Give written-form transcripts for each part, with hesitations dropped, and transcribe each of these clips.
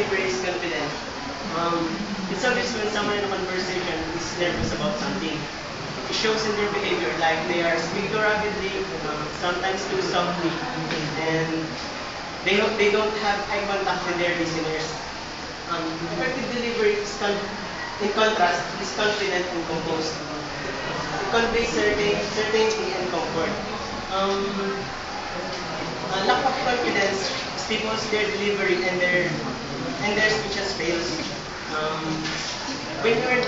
delivery is confident. Um, it's obvious when someone in a conversation is nervous about something. It shows in their behavior, like they are speaking too rapidly, sometimes too softly, and they don't have eye contact with their listeners. Effective delivery is in contrast, is confident and composed. It conveys certainty and comfort. Um, Lack of confidence stifles their delivery and their speeches fails. Um, when you are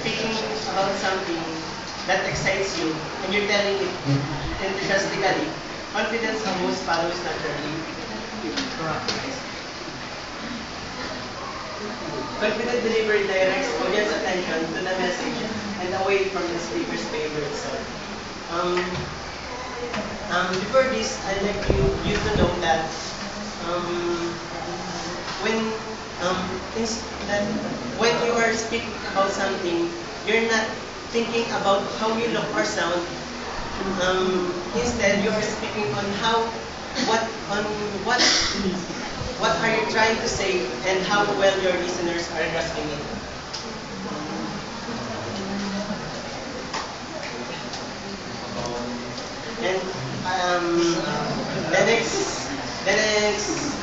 speaking about something that excites you and you're telling it enthusiastically, confidence almost follows naturally. Confident delivery directs audience attention to the message and away from the speaker's favorite song. Um, Before this, I'd like you to know that um, when um, that when you are speaking about something, you're not thinking about how you look or sound. Instead, you are speaking on what on what what are you trying to say and how well your listeners are grasping it. And the next the next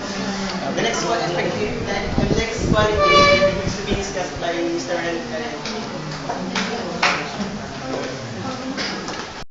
the next one effective the next quality is to be discussed by Mr. Ren.